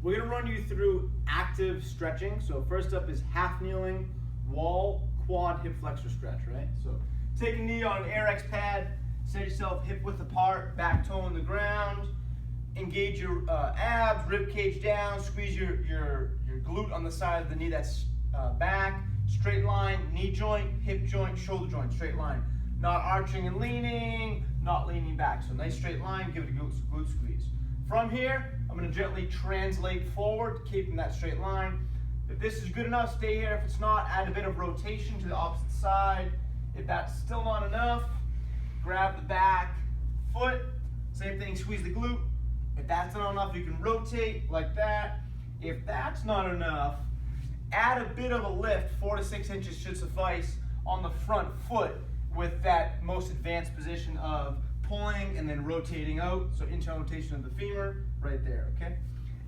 We're going to run you through active stretching. So first up is half kneeling, wall, quad, hip flexor stretch, right? So take a knee on an AirX pad, set yourself hip width apart, back toe on the ground, engage your abs, rib cage down, squeeze your glute on the side of the knee that's back, straight line, knee joint, hip joint, shoulder joint, straight line. Not arching and leaning, not leaning back. So nice straight line, give it a glute squeeze. From here, I'm going to gently translate forward, keeping that straight line. If this is good enough, stay here. If it's not, add a bit of rotation to the opposite side. If that's still not enough, grab the back foot. Same thing, squeeze the glute. If that's not enough, you can rotate like that. If that's not enough, add a bit of a lift, 4 to 6 inches should suffice, on the front foot with that most advanced position of pulling and then rotating out. So internal rotation of the femur right there, okay?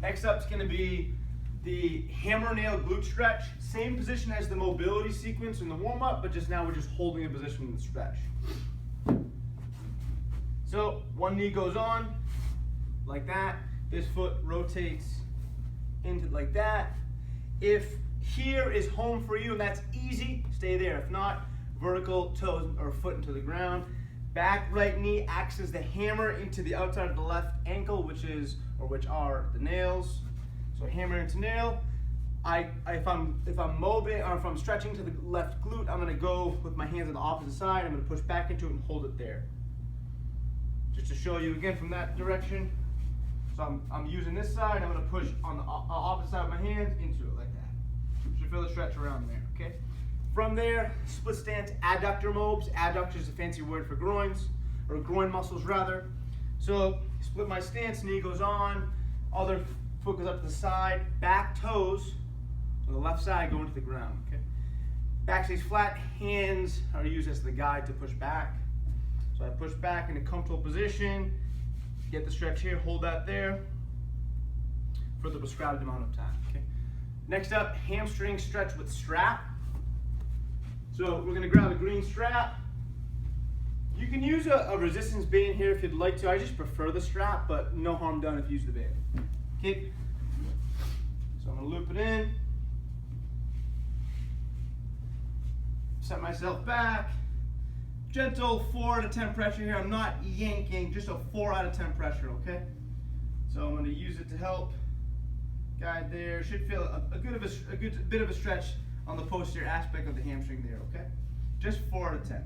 Next up is going to be the hammer nail glute stretch. Same position as the mobility sequence in the warm-up, but just now we're just holding a position in the stretch. So one knee goes on like that. This foot rotates into like that. If here is home for you and that's easy, stay there. If not, vertical toes or foot into the ground. Back right knee acts as the hammer into the outside of the left ankle, which are the nails. So hammer into nail. If I'm mobile or if I'm stretching to the left glute, I'm going to go with my hands on the opposite side. I'm going to push back into it and hold it there. Just to show you again from that direction. So I'm using this side. I'm going to push on the opposite side of my hands into it like that. Should feel the stretch around there. Okay. From there, split stance adductor mobs. Adductor is a fancy word for groins, or groin muscles rather. So split my stance, knee goes on, other foot goes up to the side, back toes on the left side go into the ground. Okay. Back stays flat, hands are used as the guide to push back. So I push back in a comfortable position, get the stretch here, hold that there for the prescribed amount of time. Okay. Next up, hamstring stretch with strap. So we're going to grab a green strap. You can use a resistance band here if you'd like to. I just prefer the strap, but no harm done if you use the band. Okay. So I'm going to loop it in. Set myself back. Gentle 4 out of 10 pressure here. I'm not yanking, just a 4 out of 10 pressure, okay? So I'm going to use it to help guide there. Should feel a good bit of a stretch on the posterior aspect of the hamstring there, okay? Just 4 out of 10.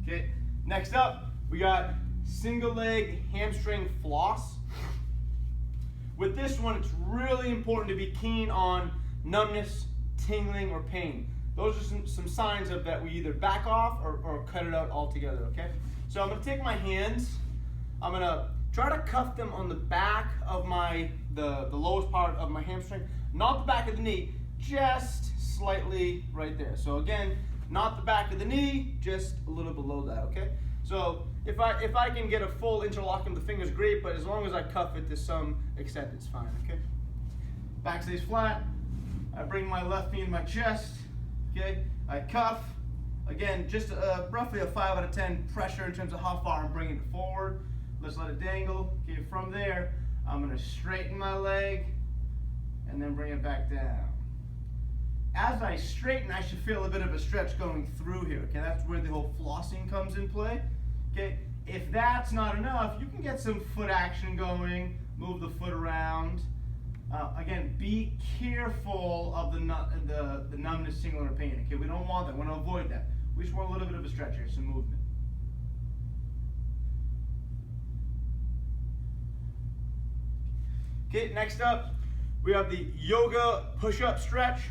Okay, next up, we got single leg hamstring floss. With this one, it's really important to be keen on numbness, tingling, or pain. Those are some signs of that we either back off or cut it out altogether, okay? So I'm gonna take my hands, I'm gonna try to cuff them on the back of the lowest part of my hamstring, not the back of the knee, just slightly right there. So again, not the back of the knee, just a little below that, okay? So if I can get a full interlocking of the fingers, great, but as long as I cuff it to some extent, it's fine, okay? Back stays flat. I bring my left knee in my chest, okay? I cuff. Again, just roughly a 5 out of 10 pressure in terms of how far I'm bringing it forward. Let's let it dangle. Okay, from there, I'm gonna straighten my leg and then bring it back down. As I straighten, I should feel a bit of a stretch going through here, okay? That's where the whole flossing comes in play, okay? If that's not enough, you can get some foot action going, move the foot around. Again, be careful of the numbness, tingling, or pain, okay? We don't want that, we want to avoid that. We just want a little bit of a stretch here, some movement. Okay, next up, we have the yoga push-up stretch.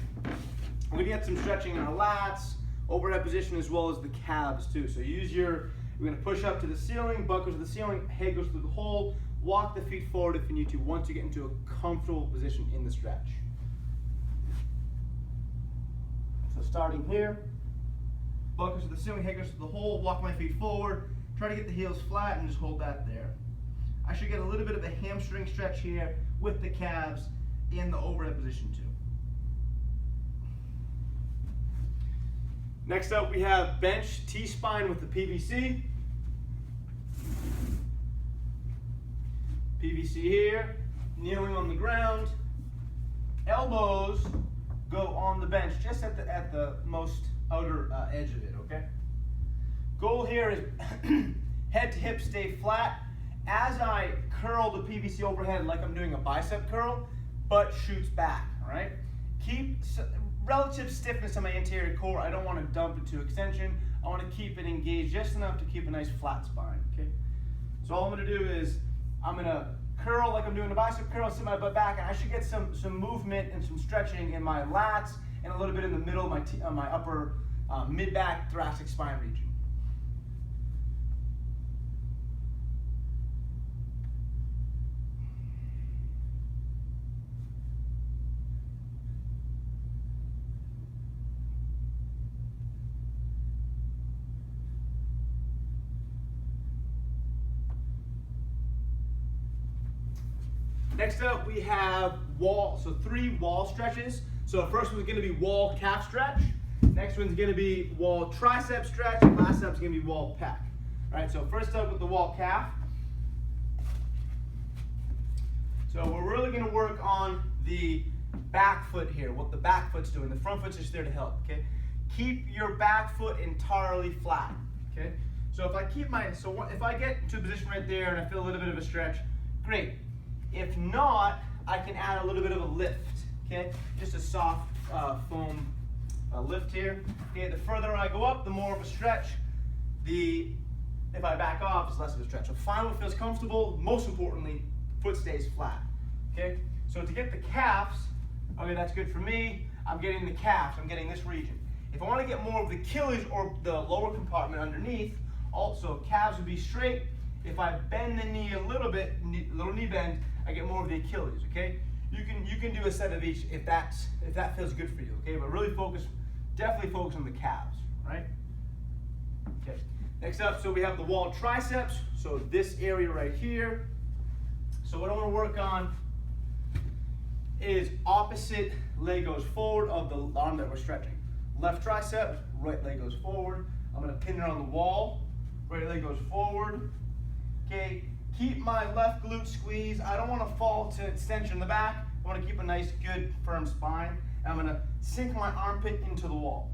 We're gonna get some stretching in our lats, overhead position, as well as the calves too. So we're gonna push up to the ceiling, butt goes to the ceiling, head goes through the hole, walk the feet forward if you need to, once you get into a comfortable position in the stretch. So starting here, butt goes to the ceiling, head goes to the hole, walk my feet forward, try to get the heels flat and just hold that there. I should get a little bit of a hamstring stretch here with the calves in the overhead position too. Next up, we have bench T-spine with the PVC. PVC here, kneeling on the ground, elbows go on the bench, just at the most outer edge of it, okay? Goal here is head to hip stay flat. As I curl the PVC overhead like I'm doing a bicep curl, butt shoots back, all right? Keep relative stiffness in my anterior core. I don't want to dump into extension. I want to keep it engaged just enough to keep a nice flat spine, okay? So all I'm going to do is I'm going to curl like I'm doing a bicep curl, sit my butt back, and I should get some movement and some stretching in my lats and a little bit in the middle of my upper mid-back thoracic spine region. Next up, we have three wall stretches. So the first one's gonna be wall calf stretch. Next one's gonna be wall tricep stretch. And last up's gonna be wall pec. All right, so first up with the wall calf. So we're really gonna work on the back foot here, what the back foot's doing. The front foot's just there to help, okay? Keep your back foot entirely flat, okay? So if I get to a position right there and I feel a little bit of a stretch, great. If not, I can add a little bit of a lift, okay? Just a soft foam lift here. Okay, the further I go up, the more of a stretch. If I back off, it's less of a stretch. So find what feels comfortable. Most importantly, foot stays flat, okay? So to get the calves, okay, that's good for me. I'm getting the calves, I'm getting this region. If I want to get more of the Achilles or the lower compartment underneath, also calves would be straight. If I bend the knee a little bit, little knee bend, I get more of the Achilles, okay? You can do a set of each if that feels good for you, okay? But really definitely focus on the calves, right? Okay. Next up, so we have the wall triceps, so this area right here. So what I want to work on is opposite leg goes forward of the arm that we're stretching. Left tricep, right leg goes forward. I'm going to pin it on the wall. Right leg goes forward. Okay, keep my left glute squeezed. I don't want to fall to extension in the back. I want to keep a nice, good, firm spine. And I'm going to sink my armpit into the wall.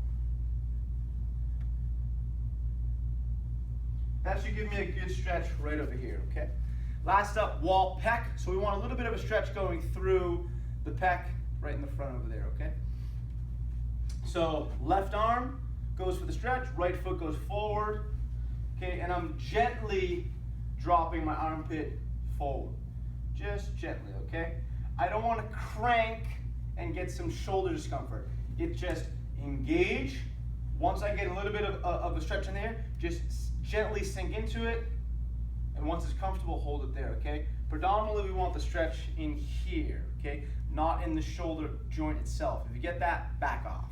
That should give me a good stretch right over here, okay? Last up, wall pec. So we want a little bit of a stretch going through the pec right in the front over there, okay? So left arm goes for the stretch, right foot goes forward, okay? And I'm gently dropping my armpit forward, just gently, okay? I don't want to crank and get some shoulder discomfort. It just engage. Once I get a little bit of a stretch in there, just gently sink into it, and once it's comfortable, hold it there, okay? Predominantly, we want the stretch in here, okay? Not in the shoulder joint itself. If you get that, back off.